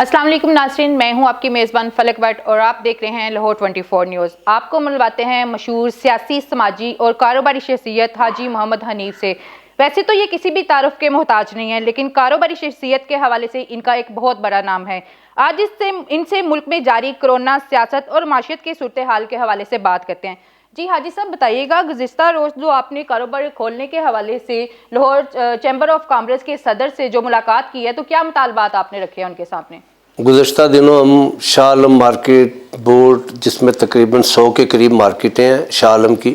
السلام علیکم ناظرین، میں ہوں آپ کی میزبان فلک بٹ اور آپ دیکھ رہے ہیں لاہور 24 نیوز۔ آپ کو ملواتے ہیں مشہور سیاسی، سماجی اور کاروباری شخصیت حاجی محمد حنیف سے۔ ویسے تو یہ کسی بھی تعارف کے محتاج نہیں ہے، لیکن کاروباری شخصیت کے حوالے سے ان کا ایک بہت بڑا نام ہے۔ آج ان سے ملک میں جاری کرونا، سیاست اور معاشیت کی صورتحال کے حوالے سے بات کرتے ہیں۔ جی حاجی صاحب بتائیے گا، گزشتہ روز جو آپ نے کاروبار کھولنے کے حوالے سے لاہور چیمبر آف کامرس کے صدر سے جو ملاقات کی ہے، تو کیا مطالبات آپ نے رکھے ہیں ان کے سامنے؟ گزشتہ دنوں ہم شاہ عالم مارکیٹ بورڈ، جس میں تقریباً 100 کے قریب مارکیٹیں ہیں شاہ عالم کی،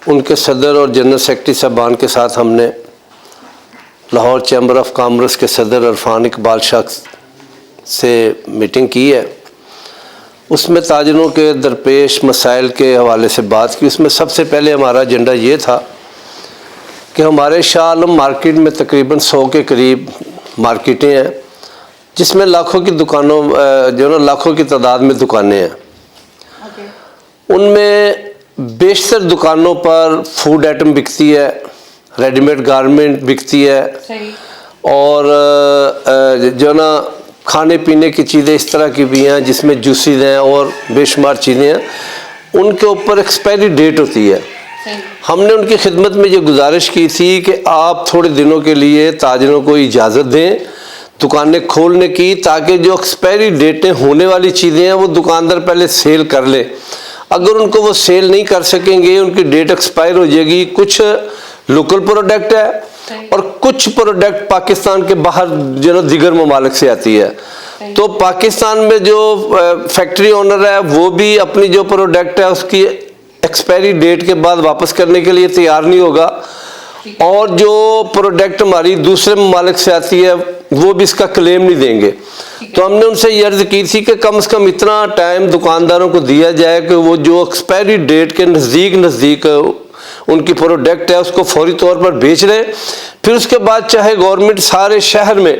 ان کے صدر اور جنرل سیکرٹری صاحبان کے ساتھ ہم نے لاہور چیمبر آف کامرس کے صدر عرفان اقبال شخص سے میٹنگ کی ہے۔ اس میں تاجروں کے درپیش مسائل کے حوالے سے بات کی۔ اس میں سب سے پہلے ہمارا ایجنڈا یہ تھا کہ ہمارے شاہ عالم مارکیٹ میں تقریباً 100 کے قریب مارکیٹیں ہیں، جس میں لاکھوں کی دکانوں لاکھوں کی تعداد میں دکانیں ہیں۔ ان میں بیشتر دکانوں پر فوڈ آئٹم بکتی ہے، ریڈی میڈ گارمنٹ بکتی ہے، اور کھانے پینے کی چیزیں اس طرح کی بھی ہیں جس میں جوسیز ہیں اور بے شمار چیزیں ہیں۔ ان کے اوپر ایکسپائری ڈیٹ ہوتی ہے۔ ہم نے ان کی خدمت میں یہ گزارش کی تھی کہ آپ تھوڑے دنوں کے لیے تاجروں کو اجازت دیں دکانیں کھولنے کی، تاکہ جو ایکسپائری ڈیٹیں ہونے والی چیزیں ہیں وہ دکاندار پہلے سیل کر لے۔ اگر ان کو وہ سیل نہیں کر سکیں گے، ان کی ڈیٹ ایکسپائر ہو جائے گی۔ کچھ لوکل پروڈکٹ ہے اور کچھ پروڈکٹ پاکستان کے باہر دیگر ممالک سے آتی ہے، تو پاکستان میں جو فیکٹری اونر ہے وہ بھی اپنی جو پروڈکٹ ہے اس کی ایکسپائری ڈیٹ کے بعد واپس کرنے کے لیے تیار نہیں ہوگا، اور جو پروڈکٹ ہماری دوسرے ممالک سے آتی ہے وہ بھی اس کا کلیم نہیں دیں گے۔ تو ہم نے ان سے یہ عرض کی تھی کہ کم از کم اتنا ٹائم دکانداروں کو دیا جائے کہ وہ جو ایکسپائری ڈیٹ کے نزدیک ان کی پروڈکٹ ہے اس کو فوری طور پر بیچ لیں۔ پھر اس کے بعد چاہے گورنمنٹ سارے شہر میں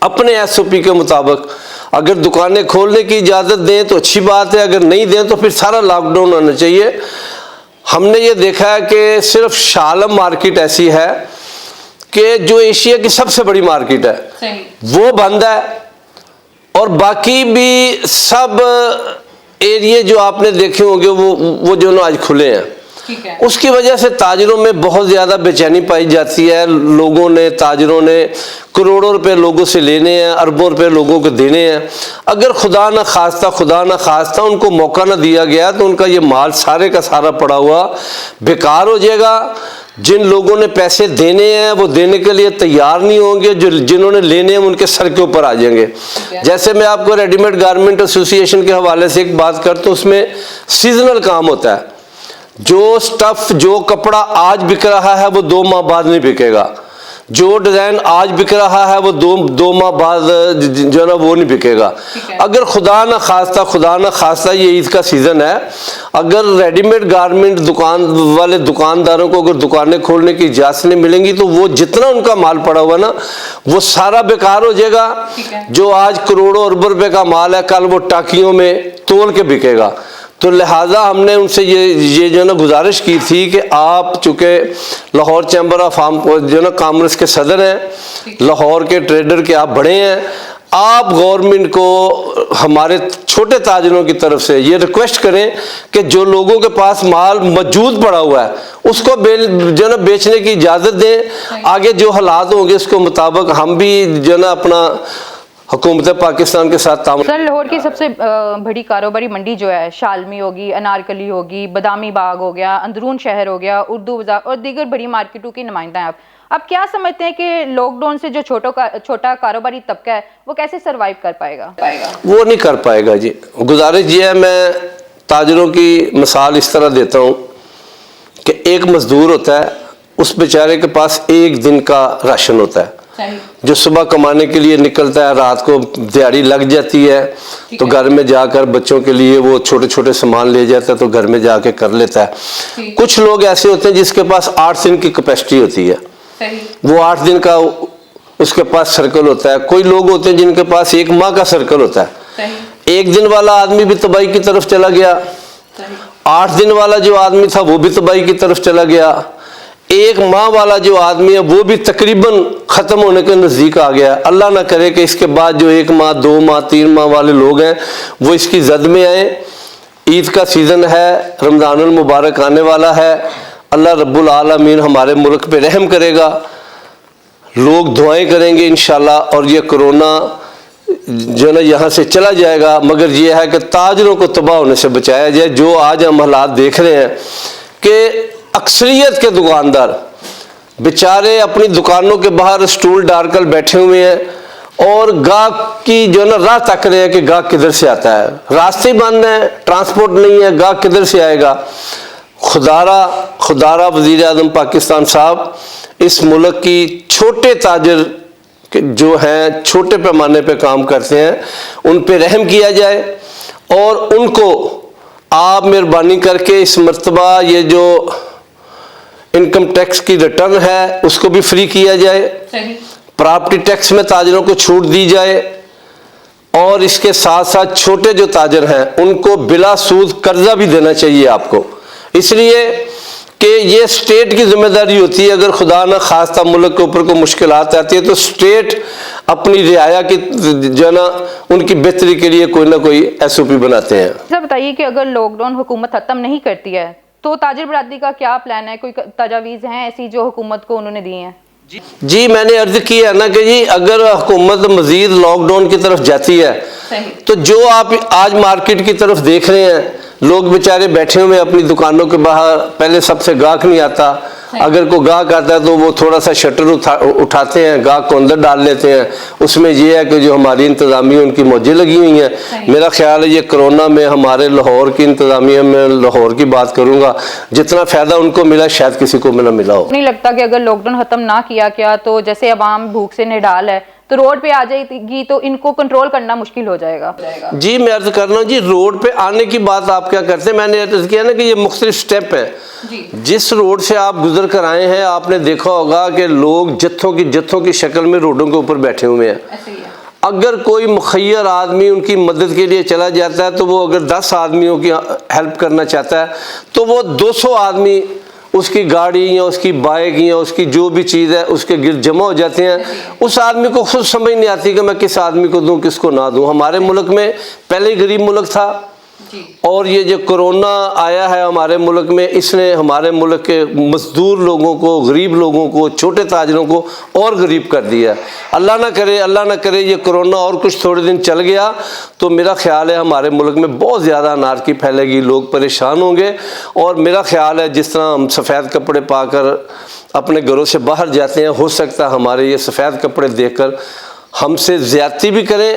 اپنے SOP کے مطابق اگر دکانیں کھولنے کی اجازت دیں تو اچھی بات ہے، اگر نہیں دیں تو پھر سارا لاک ڈاؤن ہونا چاہیے۔ ہم نے یہ دیکھا ہے کہ صرف شاہ عالم مارکیٹ ایسی ہے کہ جو ایشیا کی سب سے بڑی مارکیٹ ہے وہ بند ہے، اور باقی بھی سب ایریے جو آپ نے دیکھے ہوں گے وہ جو آج کھلے ہیں۔ اس کی وجہ سے تاجروں میں بہت زیادہ بے چینی پائی جاتی ہے۔ تاجروں نے کروڑوں روپے لوگوں سے لینے ہیں، اربوں روپے لوگوں کو دینے ہیں۔ اگر خدا نہ خواستہ ان کو موقع نہ دیا گیا تو ان کا یہ مال سارے کا سارا پڑا ہوا بیکار ہو جائے گا۔ جن لوگوں نے پیسے دینے ہیں وہ دینے کے لیے تیار نہیں ہوں گے، جنہوں نے لینے ہیں ان کے سر کے اوپر آ جائیں گے۔ جیسے میں آپ کو ریڈی میڈ گارمنٹ ایسوسی ایشن کے حوالے سے ایک بات کرتا ہوں، اس میں سیزنل کام ہوتا ہے۔ جو سٹف، جو کپڑا آج بک رہا ہے وہ 2 ماہ بعد نہیں بکے گا، جو ڈیزائن آج بک رہا ہے وہ دو ماہ بعد وہ نہیں بکے گا۔ اگر خدا نہ خواستہ یہ عید کا سیزن ہے، اگر ریڈی میڈ گارمنٹ دکانداروں کو اگر دکانیں کھولنے کی اجازت نہیں ملیں گی تو وہ جتنا ان کا مال پڑا ہوا نا وہ سارا بیکار ہو جائے گا۔ جو آج کروڑوں اربوں روپے کا مال ہے کل وہ ٹاکیوں میں تول کے بکے گا۔ تو لہٰذا ہم نے ان سے یہ گزارش کی تھی کہ آپ چونکہ لاہور چیمبر آف کامرس کے صدر ہیں، لاہور کے ٹریڈر کے آپ بڑے ہیں، آپ گورنمنٹ کو ہمارے چھوٹے تاجروں کی طرف سے یہ ریکویسٹ کریں کہ جو لوگوں کے پاس مال موجود پڑا ہوا ہے اس کو بیچنے کی اجازت دیں۔ آگے جو حالات ہوں گے اس کے مطابق ہم بھی اپنا حکومت پاکستان کے ساتھ تعاون۔ سر، لاہور کی سب سے بڑی کاروباری منڈی جو ہے شالمی ہوگی، انارکلی ہوگی، بادامی باغ ہو گیا، اندرون شہر ہو گیا، اردو بازار اور دیگر بڑی مارکیٹوں کی نمائندہ ہیں آپ کیا سمجھتے ہیں کہ لاک ڈاؤن سے جو چھوٹا کاروباری طبقہ ہے وہ کیسے سروائیو کر پائے گا؟ وہ نہیں کر پائے گا جی۔ گزارش یہ ہے، میں تاجروں کی مثال اس طرح دیتا ہوں کہ ایک مزدور ہوتا ہے، اس بیچارے کے پاس ایک دن کا راشن ہوتا ہے، جو صبح کمانے کے لیے نکلتا ہے، رات کو دیہڑی لگ جاتی ہے تو گھر میں جا کر بچوں کے لیے وہ چھوٹے چھوٹے سامان لے جاتا ہے تو گھر میں جا کے کر لیتا ہے۔ کچھ لوگ ایسے ہوتے ہیں جس کے پاس 8 دن کی کیپیسٹی ہوتی ہے، وہ 8 دن کا اس کے پاس سرکل ہوتا ہے۔ کوئی لوگ ہوتے ہیں جن کے پاس 1 ماہ کا سرکل ہوتا ہے۔ 1 دن والا آدمی بھی تباہی کی طرف چلا گیا، 8 دن والا جو آدمی تھا وہ بھی تباہی کی طرف چلا گیا۔ ایک ماہ والا جو آدمی ہے وہ بھی تقریباً ختم ہونے کے نزدیک آ گیا ہے۔ اللہ نہ کرے کہ اس کے بعد جو 1 ماہ 2 ماہ 3 ماہ والے لوگ ہیں وہ اس کی زد میں آئیں۔ عید کا سیزن ہے، رمضان المبارک آنے والا ہے، اللہ رب العالمین ہمارے ملک پہ رحم کرے گا، لوگ دعائیں کریں گے انشاءاللہ، اور یہ کرونا جو نا یہاں سے چلا جائے گا۔ مگر یہ ہے کہ تاجروں کو تباہ ہونے سے بچایا جائے۔ جو آج ہم حالات دیکھ رہے ہیں کہ اکثریت کے دکاندار بیچارے اپنی دکانوں کے باہر اسٹول ڈال کر بیٹھے ہوئے ہیں اور گاہک کی جو نا راہ تک رہے ہیں کہ گاہک کدھر سے آتا ہے، راستے بند ہیں، ٹرانسپورٹ نہیں ہے، گاہک کدھر سے آئے گا۔ خدارہ وزیر اعظم پاکستان صاحب اس ملک کی چھوٹے تاجر جو ہیں، چھوٹے پیمانے پہ کام کرتے ہیں، ان پہ رحم کیا جائے اور ان کو آپ مہربانی کر کے اس مرتبہ یہ جو انکم ٹیکس کی ریٹرن ہے اس کو بھی فری کیا جائے، پراپرٹی ٹیکس میں تاجروں کو چھوٹ دی جائے، اور اس کے ساتھ ساتھ چھوٹے جو تاجر ہیں ان کو بلا سود قرضہ بھی دینا چاہیے آپ کو، اس لیے کہ یہ اسٹیٹ کی ذمہ داری ہوتی ہے۔ اگر خدا نہ خواستہ ملک کے اوپر کوئی مشکلات آتی ہے تو اسٹیٹ اپنی رعایا کی جو نا ان کی بہتری کے لیے کوئی نہ کوئی SOP بناتے ہیں۔ سر بتائیے کہ اگر لاک ڈاؤن حکومت ختم نہیں کرتی ہے تو تاجر برادری کا کیا پلان ہے؟ کوئی تجاویز ہیں ایسی جو حکومت کو انہوں نے دی ہیں؟ جی میں نے عرض کیا ہے نا کہ جی اگر حکومت مزید لاک ڈاؤن کی طرف جاتی ہے تو جو آپ آج مارکیٹ کی طرف دیکھ رہے ہیں، لوگ بیچارے بیٹھے ہوئے اپنی دکانوں کے باہر، پہلے سب سے گاہک نہیں آتا، اگر کوئی گاہک آتا ہے تو وہ تھوڑا سا شٹر اٹھاتے ہیں، گاہک کو اندر ڈال لیتے ہیں۔ اس میں یہ ہے کہ جو ہماری انتظامیہ ان کی موجیں لگی ہوئی ہیں۔ میرا خیال ہے یہ کرونا میں ہمارے لاہور کی انتظامیہ، میں لاہور کی بات کروں گا، جتنا فائدہ ان کو ملا شاید کسی کو نہ ملا ہو۔ نہیں لگتا کہ اگر لاک ڈاؤن ختم نہ کیا گیا تو جیسے عوام بھوک سے نڈال ہے تو روڈ پہ آ جائے گی تو ان کو کنٹرول کرنا مشکل ہو جائے گا؟ جی میں عرض کر رہا ہوں جی، روڈ پہ آنے کی بات آپ کیا کرتے ہیں؟ میں نے عرض کیا نا کہ یہ مختلف سٹیپ ہیں۔ جس روڈ سے آپ گزر کر آئے ہیں آپ نے دیکھا ہوگا کہ لوگ جتھوں کی شکل میں روڈوں کے اوپر بیٹھے ہوئے ہیں۔ اگر کوئی مخیر آدمی ان کی مدد کے لیے چلا جاتا ہے تو وہ اگر 10 آدمیوں کی ہیلپ کرنا چاہتا ہے تو وہ 200 آدمی اس کی گاڑی یا اس کی بائک یا اس کی جو بھی چیز ہے اس کے گرد جمع ہو جاتے ہیں۔ اس آدمی کو خود سمجھ نہیں آتی کہ میں کس آدمی کو دوں کس کو نہ دوں۔ ہمارے ملک میں پہلے ہی غریب ملک تھا، اور یہ جو کرونا آیا ہے ہمارے ملک میں، اس نے ہمارے ملک کے مزدور لوگوں کو، غریب لوگوں کو، چھوٹے تاجروں کو اور غریب کر دیا ہے۔ اللہ نہ کرے یہ کرونا اور کچھ تھوڑے دن چل گیا تو میرا خیال ہے ہمارے ملک میں بہت زیادہ انارکی پھیلے گی، لوگ پریشان ہوں گے، اور میرا خیال ہے جس طرح ہم سفید کپڑے پا کر اپنے گھروں سے باہر جاتے ہیں، ہو سکتا ہے ہمارے یہ سفید کپڑے دیکھ کر ہم سے زیادتی بھی کریں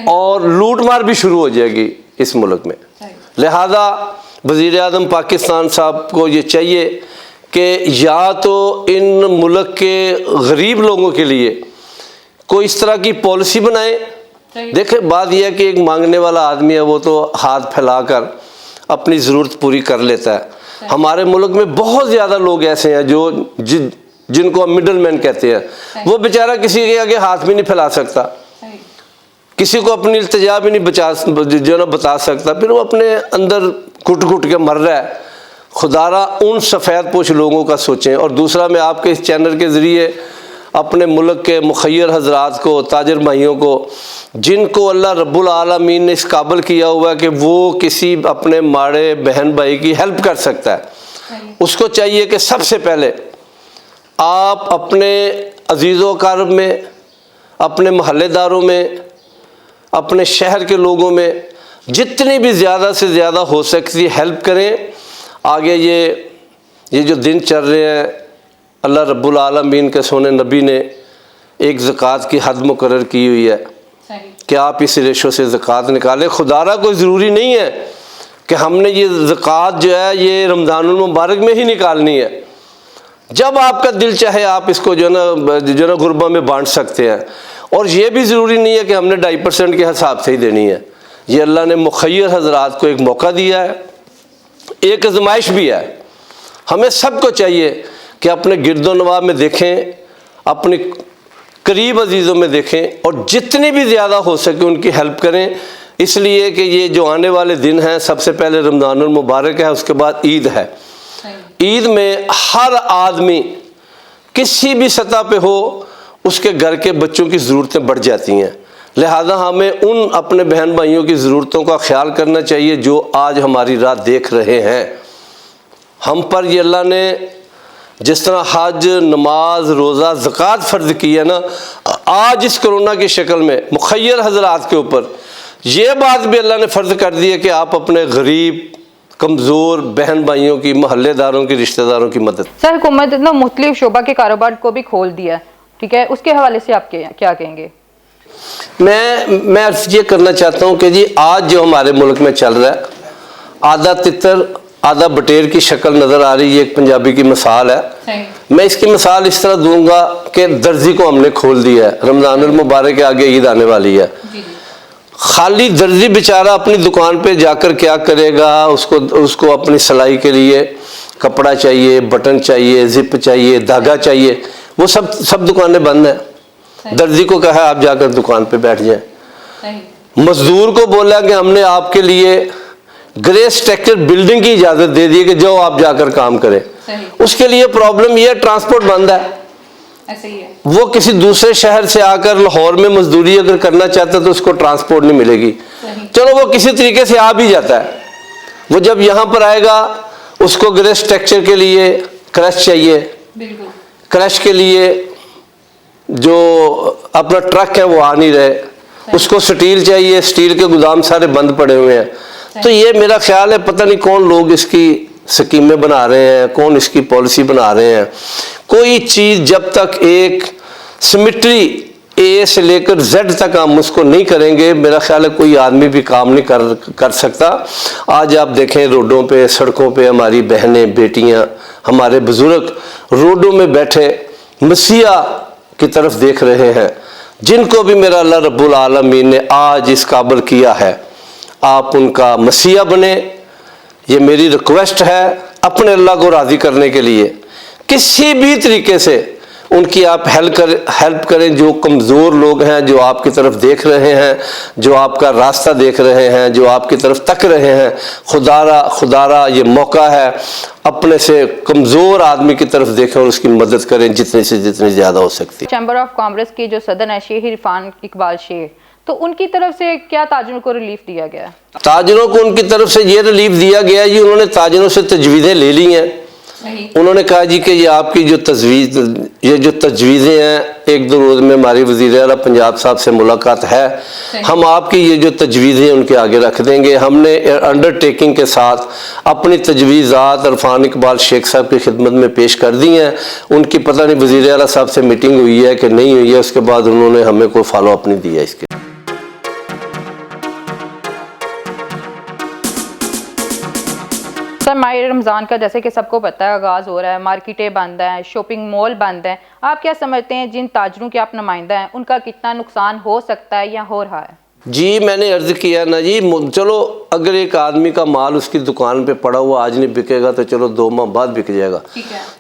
اور لوٹ مار بھی شروع ہو جائے گی اس ملک میں۔ لہذا وزیر اعظم پاکستان صاحب کو یہ چاہیے کہ یا تو ان ملک کے غریب لوگوں کے لیے کوئی اس طرح کی پالیسی بنائیں۔ دیکھیں بات یہ ہے کہ ایک مانگنے والا آدمی ہے وہ تو ہاتھ پھیلا کر اپنی ضرورت پوری کر لیتا ہے۔ ہمارے ملک میں بہت زیادہ لوگ ایسے ہیں جو جن کو ہم مڈل مین کہتے ہیں، وہ بیچارہ کسی کے آگے ہاتھ بھی نہیں پھیلا سکتا، کسی کو اپنی التجا بھی نہیں بتا سکتا، پھر وہ اپنے اندر گھٹ کے مر رہا ہے۔ خدارہ ان سفید پوش لوگوں کا سوچیں۔ اور دوسرا میں آپ کے اس چینل کے ذریعے اپنے ملک کے مخیر حضرات کو، تاجر بھائیوں کو، جن کو اللہ رب العالمین نے اس قابل کیا ہوا ہے کہ وہ کسی اپنے ماڑے بہن بھائی کی ہیلپ کر سکتا ہے، اس کو چاہیے کہ سب سے پہلے آپ اپنے عزیز و اقارب میں، اپنے محلے داروں میں، اپنے شہر کے لوگوں میں جتنی بھی زیادہ سے زیادہ ہو سکتی ہیلپ کریں۔ آگے یہ جو دن چل رہے ہیں، اللہ رب العالمین کے سونے نبی نے ایک زکوٰۃ کی حد مقرر کی ہوئی ہے کہ آپ اس ریشو سے زکوٰۃ نکالیں۔ خدارہ کوئی ضروری نہیں ہے کہ ہم نے یہ زکوٰۃ جو ہے یہ رمضان المبارک میں ہی نکالنی ہے، جب آپ کا دل چاہے آپ اس کو جو ہے نا غربا میں بانٹ سکتے ہیں۔ اور یہ بھی ضروری نہیں ہے کہ ہم نے 2.5% کے حساب سے ہی دینی ہے، یہ اللہ نے مخیر حضرات کو ایک موقع دیا ہے، ایک آزمائش بھی ہے۔ ہمیں سب کو چاہیے کہ اپنے گرد و نواح میں دیکھیں، اپنے قریب عزیزوں میں دیکھیں، اور جتنی بھی زیادہ ہو سکے ان کی ہیلپ کریں، اس لیے کہ یہ جو آنے والے دن ہیں، سب سے پہلے رمضان المبارک ہے، اس کے بعد عید ہے۔ عید میں ہر آدمی کسی بھی سطح پہ ہو اس کے گھر کے بچوں کی ضرورتیں بڑھ جاتی ہیں، لہذا ہمیں ان اپنے بہن بھائیوں کی ضرورتوں کا خیال کرنا چاہیے جو آج ہماری راہ دیکھ رہے ہیں۔ ہم پر یہ اللہ نے جس طرح حج، نماز، روزہ، زکوٰۃ فرض کی ہے نا، آج اس کرونا کی شکل میں مخیر حضرات کے اوپر یہ بات بھی اللہ نے فرض کر دی ہے کہ آپ اپنے غریب، کمزور بہن بھائیوں کی، محلے داروں کی، رشتہ داروں کی مدد۔ سر، حکومت نے مختلف شعبہ کے کاروبار کو بھی کھول دیا، ٹھیک ہے، اس کے حوالے سے آپ کیا کہیں گے؟ میں عرض یہ کرنا چاہتا ہوں کہ جی آج جو ہمارے ملک میں چل رہا ہے، آدھا تتر آدھا بٹیر کی شکل نظر آ رہی ہے، ایک پنجابی کی مثال ہے۔ میں اس کی مثال اس طرح دوں گا کہ درزی کو ہم نے کھول دیا ہے، رمضان المبارک کے آگے عید آنے والی ہے، خالی درزی بیچارہ اپنی دکان پہ جا کر کیا کرے گا؟ اس کو اپنی سلائی کے لیے کپڑا چاہیے، بٹن چاہیے، زپ چاہیے، دھاگا چاہیے، وہ سب دکانیں بند ہیں۔ درزی کو کہا آپ جا کر دکان پہ بیٹھ جائیں۔ مزدور کو بولا کہ ہم نے آپ کے لیے گرے اسٹرکچر بلڈنگ کی اجازت دے دی کہ جو آپ جا کر کام کریں، اس کے لیے پرابلم یہ ہے ٹرانسپورٹ بند ہے، وہ کسی دوسرے شہر سے آ کر لاہور میں مزدوری اگر کرنا چاہتا ہے تو اس کو ٹرانسپورٹ نہیں ملے گی، چلو وہ کسی طریقے سے آ بھی جاتا ہے، وہ جب یہاں پر آئے گا اس کو گرے اسٹرکچر کے لیے کرش چاہیے، کرش کے لیے جو اپنا ٹرک ہے وہ آ نہیں رہے، اس کو سٹیل چاہیے، سٹیل کے گودام سارے بند پڑے ہوئے ہیں۔ تو یہ میرا خیال ہے پتہ نہیں کون لوگ اس کی سکیمیں بنا رہے ہیں، کون اس کی پالیسی بنا رہے ہیں۔ کوئی چیز جب تک ایک سمیٹری اے سے لے کر زیڈ تک ہم اس کو نہیں کریں گے، میرا خیال ہے کوئی آدمی بھی کام نہیں کر سکتا۔ آج آپ دیکھیں روڈوں پہ، سڑکوں پہ ہماری بہنیں، بیٹیاں، ہمارے بزرگ روڈوں میں بیٹھے مسیح کی طرف دیکھ رہے ہیں، جن کو بھی میرا اللہ رب العالمین نے آج اس قابل کیا ہے، آپ ان کا مسیح بنے۔ یہ میری ریکویسٹ ہے اپنے اللہ کو راضی کرنے کے لیے، کسی بھی طریقے سے ان کی آپ ہیلپ کریں، جو کمزور لوگ ہیں، جو آپ کی طرف دیکھ رہے ہیں، جو آپ کا راستہ دیکھ رہے ہیں، جو آپ کی طرف تک رہے ہیں، خدا یہ موقع ہے اپنے سے کمزور آدمی کی طرف دیکھیں اور اس کی مدد کریں جتنی سے جتنی زیادہ ہو سکتی۔ چیمبر آف کامرس کی جو صدر ہیں شیخ عرفان اقبال شیخ، تو ان کی طرف سے کیا تاجروں کو ریلیف دیا گیا؟ تاجروں کو ان کی طرف سے یہ ریلیف دیا گیا جی، انہوں نے تاجروں سے تجویزیں لے لی ہیں، انہوں نے کہا جی کہ یہ آپ کی جو تجویزیں ہیں، ایک دو روز میں ہماری وزیر اعلیٰ پنجاب صاحب سے ملاقات ہے، ہم آپ کی یہ جو تجویزیں ان کے آگے رکھ دیں گے۔ ہم نے انڈر ٹیکنگ کے ساتھ اپنی تجویزات عرفان اقبال شیخ صاحب کی خدمت میں پیش کر دی ہیں، ان کی پتہ نہیں وزیر اعلیٰ صاحب سے میٹنگ ہوئی ہے کہ نہیں ہوئی ہے، اس کے بعد انہوں نے ہمیں کوئی فالو اپ نہیں دیا اس کے۔ سر، ماہ رمضان کا جیسے کہ سب کو پتہ ہے آغاز ہو رہا ہے، مارکیٹیں بند ہیں، شاپنگ مال بند ہیں، آپ کیا سمجھتے ہیں جن تاجروں کے آپ نمائندہ ہیں ان کا کتنا نقصان ہو سکتا ہے یا ہو رہا ہے؟ جی میں نے عرض کیا نا جی، چلو اگر ایک آدمی کا مال اس کی دکان پہ پڑا ہوا آج نہیں بکے گا تو چلو 2 ماہ بعد بک جائے گا۔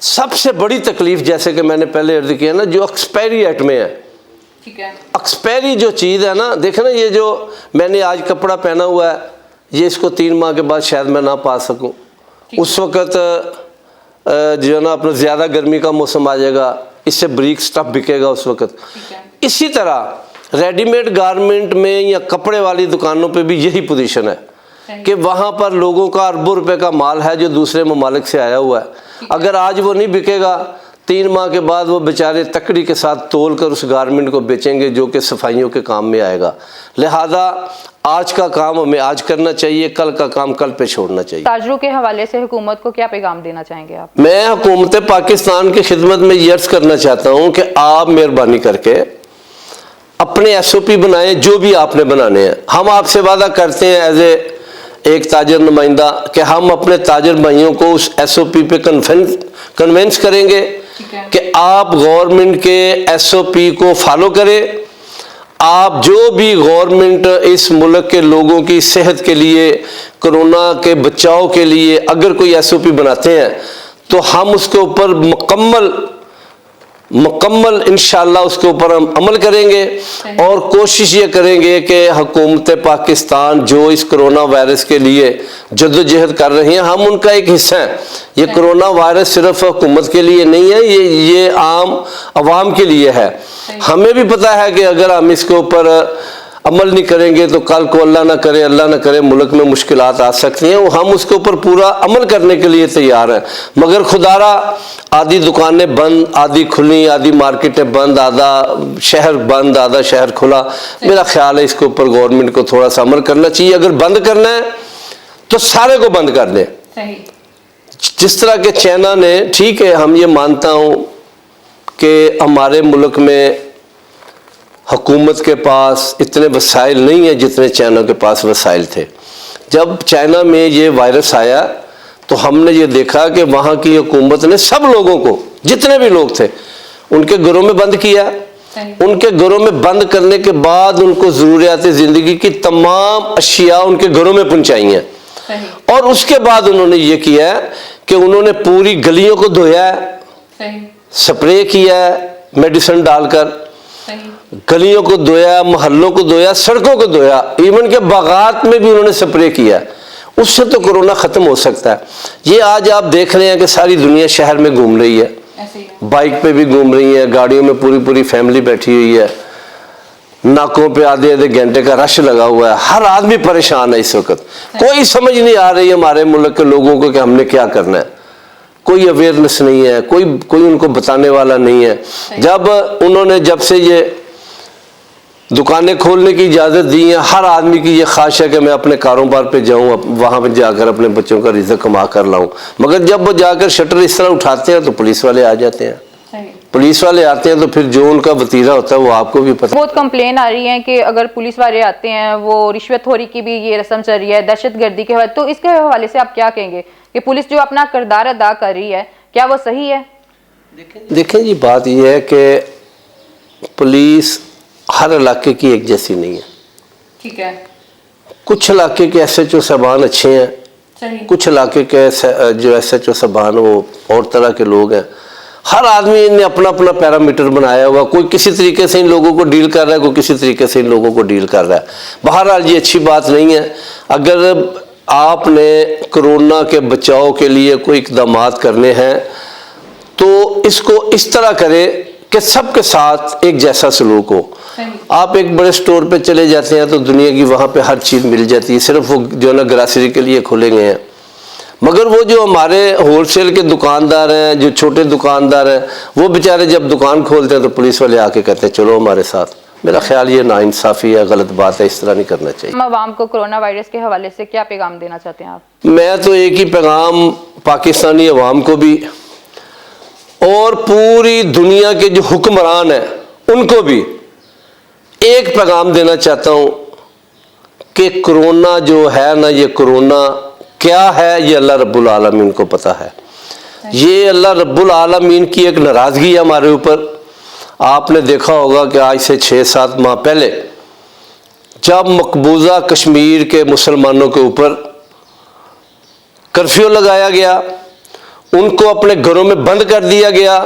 سب سے بڑی تکلیف جیسے کہ میں نے پہلے عرض کیا نا، جو ایکسپائری آئٹمیں ہیں، ایکسپائری جو چیز ہے نا، دیکھیں نا یہ جو میں نے آج کپڑا پہنا ہوا ہے، یہ اس کو 3 ماہ کے بعد شاید میں نہ پا سکوں، اس وقت جو ہے نا اپنا زیادہ گرمی کا موسم آ جائے گا، اس سے بریک سٹف بکے گا اس وقت۔ اسی طرح ریڈی میڈ گارمنٹ میں یا کپڑے والی دکانوں پہ بھی یہی پوزیشن ہے کہ وہاں پر لوگوں کا اربوں روپے کا مال ہے جو دوسرے ممالک سے آیا ہوا ہے، اگر آج وہ نہیں بکے گا 3 ماہ کے بعد وہ بیچارے تکڑی کے ساتھ تول کر اس گارمنٹ کو بیچیں گے جو کہ صفائیوں کے کام میں آئے گا۔ لہذا آج کا کام ہمیں آج کرنا چاہیے، کل کا کام کل پہ چھوڑنا چاہیے۔ تاجروں کے حوالے سے حکومت کو کیا پیغام دینا چاہیں گے آپ؟ میں حکومت پاکستان کی خدمت میں یہ عرض کرنا چاہتا ہوں کہ آپ مہربانی کر کے اپنے ایس او پی بنائیں، جو بھی آپ نے بنانے ہیں۔ ہم آپ سے وعدہ کرتے ہیں ایز اے ایک تاجر نمائندہ کہ ہم اپنے تاجر بھائیوں کو اس ایس او پی پہ کنونس کریں گے کہ آپ گورنمنٹ کے ایس او پی کو فالو کریں۔ آپ جو بھی گورنمنٹ اس ملک کے لوگوں کی صحت کے لیے، کرونا کے بچاؤ کے لیے اگر کوئی ایس او پی بناتے ہیں تو ہم اس کے اوپر مکمل مکمل انشاءاللہ اس کے اوپر ہم عمل کریں گے اور کوشش یہ کریں گے کہ حکومت پاکستان جو اس کرونا وائرس کے لیے جدوجہد کر رہی ہیں، ہم ان کا ایک حصہ ہیں۔ یہ کرونا وائرس صرف حکومت کے لیے نہیں ہے، یہ عام عوام کے لیے ہے۔ ہمیں بھی پتہ ہے کہ اگر ہم اس کے اوپر عمل نہیں کریں گے تو کل کو اللہ نہ کرے ملک میں مشکلات آ سکتی ہیں، ہم اس کے اوپر پورا عمل کرنے کے لیے تیار ہیں۔ مگر خدارا آدھی دکانیں بند، آدھی کھلی، آدھی مارکیٹیں بند، آدھا شہر بند، آدھا شہر کھلا۔ میرا خیال ہے اس کے اوپر گورنمنٹ کو تھوڑا سا عمل کرنا چاہیے۔ اگر بند کرنا ہے تو سارے کو بند کر دیں۔ جس طرح کہ چائنا نے، ٹھیک ہے ہم یہ مانتا ہوں کہ ہمارے ملک میں حکومت کے پاس اتنے وسائل نہیں ہیں جتنے چائنا کے پاس وسائل تھے۔ جب چائنا میں یہ وائرس آیا تو ہم نے یہ دیکھا کہ وہاں کی حکومت نے سب لوگوں کو، جتنے بھی لوگ تھے، ان کے گھروں میں بند کیا۔ ان کے گھروں میں بند کرنے کے بعد ان کو ضروریات زندگی کی تمام اشیاء ان کے گھروں میں پہنچائی ہیں، اور اس کے بعد انہوں نے یہ کیا کہ انہوں نے پوری گلیوں کو دھویا ہے، سپرے کیا ہے میڈیسن ڈال کر، گلیوں کو دھویا، محلوں کو دھویا، سڑکوں کو دھویا، ایون کہ باغات میں بھی انہوں نے سپرے کیا۔ اس سے تو کورونا ختم ہو سکتا ہے۔ یہ آج آپ دیکھ رہے ہیں کہ ساری دنیا شہر میں گھوم رہی ہے، بائک پہ بھی گھوم رہی ہے، گاڑیوں میں پوری فیملی بیٹھی ہوئی ہے، ناکوں پہ آدھے گھنٹے کا رش لگا ہوا ہے، ہر آدمی پریشان ہے اس وقت۔ کوئی سمجھ نہیں آ رہی ہمارے ملک کے لوگوں کو کہ ہم نے کیا کرنا ہے، کوئی اویئرنس نہیں ہے، کوئی ان کو بتانے والا نہیں ہے۔ جب سے یہ دکانیں کھولنے کی اجازت دی ہے، ہر آدمی کی یہ خواہش ہے کہ میں اپنے کاروبار پہ جاؤں، وہاں پہ جا کر اپنے بچوں کا رزق کما کر لاؤں، مگر جب وہ جا کر شٹر اس طرح اٹھاتے ہیں تو پولیس والے آ جاتے ہیں۔ پولیس والے آتے ہیں تو پھر جو ان کا وتیرہ ہوتا ہے وہ آپ کو بھی پتہ۔ بہت کمپلین آ رہی ہے کہ اگر پولیس والے آتے ہیں وہ رشوت خوری کی بھی یہ رسم چل رہی ہے، دہشت گردی کے حوالے، تو اس کے حوالے سے آپ کیا کہیں گے کہ پولیس جو اپنا کردار ادا کر رہی ہے کیا وہ صحیح ہے؟ دیکھیں جی، بات یہ ہے کہ پولیس ہر علاقے کی ایک جیسی نہیں ہے، ٹھیک ہے، کچھ علاقے کے ایس ایچ او صاحبان اچھے ہیں، کچھ علاقے کے جو ایس ایچ او صاحبان وہ اور طرح کے لوگ ہیں۔ ہر آدمی نے اپنا پیرامیٹر بنایا ہوا، کوئی کسی طریقے سے ان لوگوں کو ڈیل کر رہا ہے، کوئی کسی طریقے سے ان لوگوں کو ڈیل کر رہا ہے۔ بہرحال یہ اچھی بات نہیں ہے۔ اگر آپ نے کرونا کے بچاؤ کے لیے کوئی اقدامات کرنے ہیں تو اس کو اس طرح کرے کہ سب کے ساتھ ایک جیسا سلوک ہو۔ آپ ایک بڑے سٹور پہ چلے جاتے ہیں تو دنیا کی وہاں پہ ہر چیز مل جاتی ہے، صرف وہ جو ہے نا گراسری کے لیے کھولے گئے ہیں، مگر وہ جو ہمارے ہول سیل کے دکاندار ہیں، جو چھوٹے دکاندار ہیں، وہ بیچارے جب دکان کھولتے ہیں تو پولیس والے آ کے کہتے ہیں چلو ہمارے ساتھ۔ میرا خیال یہ ناانصافی ہے، غلط بات ہے، اس طرح نہیں کرنا چاہیے۔ عوام کو کرونا وائرس کے حوالے سے کیا پیغام دینا چاہتے ہیں آپ؟ میں تو ایک ہی پیغام پاکستانی عوام کو بھی اور پوری دنیا کے جو حکمران ہیں ان کو بھی ایک پیغام دینا چاہتا ہوں کہ کرونا جو ہے نا، یہ کرونا کیا ہے یہ اللہ رب العالمین کو پتہ ہے۔ یہ اللہ رب العالمین کی ایک ناراضگی ہے ہمارے اوپر۔ آپ نے دیکھا ہوگا کہ آج سے 6-7 ماہ پہلے جب مقبوضہ کشمیر کے مسلمانوں کے اوپر کرفیو لگایا گیا، ان کو اپنے گھروں میں بند کر دیا گیا،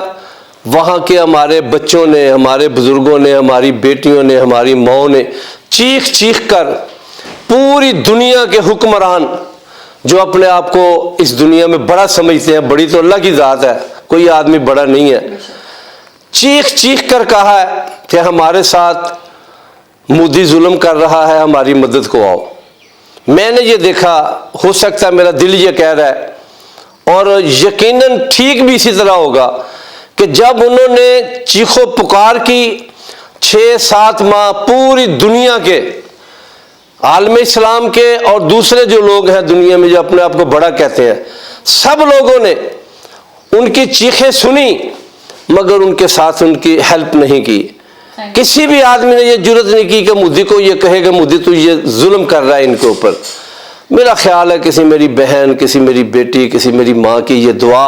وہاں کے ہمارے بچوں نے، ہمارے بزرگوں نے، ہماری بیٹیوں نے، ہماری ماؤں نے چیخ کر پوری دنیا کے حکمران جو اپنے آپ کو اس دنیا میں بڑا سمجھتے ہیں، بڑی تو اللہ کی ذات ہے، کوئی آدمی بڑا نہیں ہے، چیخ کر کہا ہے کہ ہمارے ساتھ مودی ظلم کر رہا ہے، ہماری مدد کو آؤ۔ میں نے یہ دیکھا، ہو سکتا ہے میرا دل یہ کہہ رہا ہے اور یقیناً ٹھیک بھی اسی طرح ہوگا کہ جب انہوں نے چیخو پکار کی 6-7 ماہ پوری دنیا کے عالم اسلام کے اور دوسرے جو لوگ ہیں دنیا میں جو اپنے آپ کو بڑا کہتے ہیں، سب لوگوں نے ان کی چیخیں سنی مگر ان کے ساتھ ان کی ہیلپ نہیں کی۔ کسی بھی آدمی نے یہ جرت نہیں کی کہ مودی کو یہ کہے کہ مودی تو یہ ظلم کر رہا ہے ان کے اوپر۔ میرا خیال ہے کسی میری بہن، کسی میری بیٹی، کسی میری ماں کی یہ دعا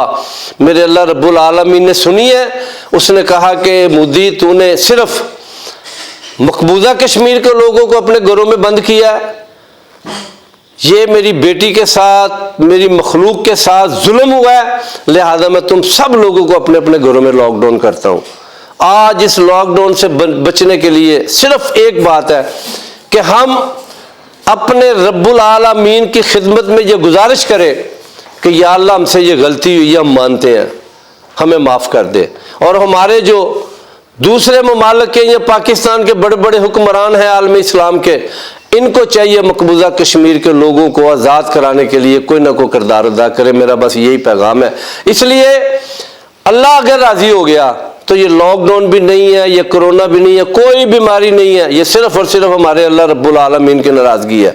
میرے اللہ رب العالمین نے سنی ہے۔ اس نے کہا کہ مودی تو نے صرف مقبوضہ کشمیر کے لوگوں کو اپنے گھروں میں بند کیا ہے، یہ میری بیٹی کے ساتھ، میری مخلوق کے ساتھ ظلم ہوا ہے، لہذا میں تم سب لوگوں کو اپنے اپنے گھروں میں لاک ڈاؤن کرتا ہوں۔ آج اس لاک ڈاؤن سے بچنے کے لیے صرف ایک بات ہے کہ ہم اپنے رب العالمین کی خدمت میں یہ گزارش کریں کہ یا اللہ ہم سے یہ غلطی ہوئی، ہم مانتے ہیں، ہمیں معاف کر دے. اور ہمارے جو دوسرے ممالک کے یا پاکستان کے بڑے بڑے حکمران ہیں عالم اسلام کے، ان کو چاہیے مقبوضہ کشمیر کے لوگوں کو آزاد کرانے کے لیے کوئی نہ کوئی کردار ادا کرے. میرا بس یہی پیغام ہے. اس لیے اللہ اگر راضی ہو گیا تو یہ لاک ڈاؤن بھی نہیں ہے، یہ کرونا بھی نہیں ہے، کوئی بیماری نہیں ہے، یہ صرف اور صرف ہمارے اللہ رب العالمین کی ناراضگی ہے.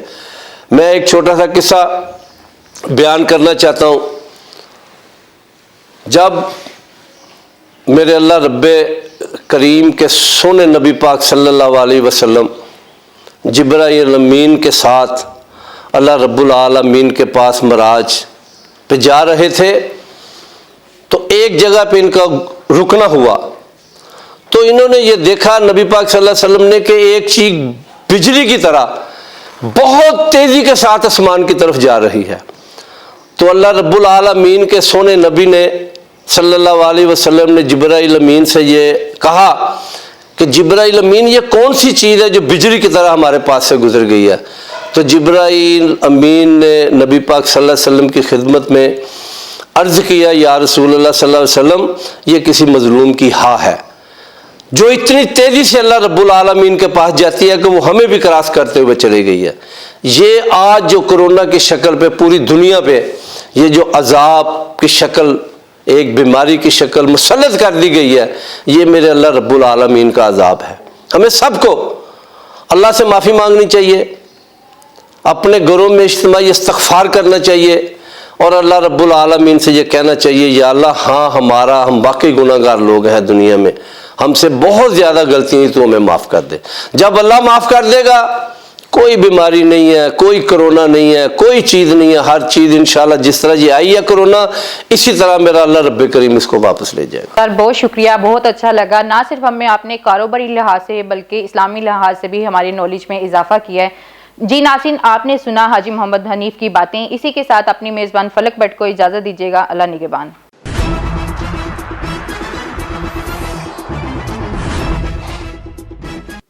میں ایک چھوٹا سا قصہ بیان کرنا چاہتا ہوں. جب میرے اللہ رب کریم کے سونے نبی پاک صلی اللہ علیہ وسلم جبرائیل امین کے ساتھ اللہ رب العالمین کے پاس معراج پہ جا رہے تھے تو ایک جگہ پہ ان کا رکنا ہوا. تو انہوں نے یہ دیکھا نبی پاک صلی اللہ علیہ وسلم نے کہ ایک چیز بجلی کی طرح بہت تیزی کے ساتھ آسمان کی طرف جا رہی ہے. تو اللہ رب العالمین کے سونے نبی نے صلی اللہ علیہ وسلم نے جبرائیل امین سے یہ کہا کہ جبرائیل امین یہ کون سی چیز ہے جو بجلی کی طرح ہمارے پاس سے گزر گئی ہے. تو جبرائیل امین نے نبی پاک صلی اللہ علیہ وسلم کی خدمت میں عرض کیا یا رسول اللہ صلی اللہ علیہ وسلم یہ کسی مظلوم کی ہاں ہے جو اتنی تیزی سے اللہ رب العالمین کے پاس جاتی ہے کہ وہ ہمیں بھی کراس کرتے ہوئے چلی گئی ہے. یہ آج جو کرونا کی شکل پہ پوری دنیا پہ یہ جو عذاب کی شکل، ایک بیماری کی شکل مسلط کر دی گئی ہے، یہ میرے اللہ رب العالمین کا عذاب ہے. ہمیں سب کو اللہ سے معافی مانگنی چاہیے، اپنے گھروں میں اجتماعی استغفار کرنا چاہیے اور اللہ رب العالمین سے یہ کہنا چاہیے یا اللہ ہاں ہم واقعی گناہ گار لوگ ہیں دنیا میں، ہم سے بہت زیادہ غلطی ہیں، تو ہمیں معاف کر دے. جب اللہ معاف کر دے گا کوئی بیماری نہیں ہے، کوئی کرونا نہیں ہے، کوئی چیز نہیں ہے، ہر چیز انشاءاللہ جس طرح یہ آئی ہے کرونا اسی طرح میرا اللہ رب کریم اس کو واپس لے جائے گا. سر بہت شکریہ، بہت اچھا لگا. نہ صرف ہمیں آپ نے کاروباری لحاظ سے بلکہ اسلامی لحاظ سے بھی ہماری نالج میں اضافہ کیا ہے. جی ناظرین، آپ نے سنا حاجی محمد حنیف کی باتیں. اسی کے ساتھ اپنی میزبان فلک بٹ کو اجازت دیجیے گا. اللہ نگہبان.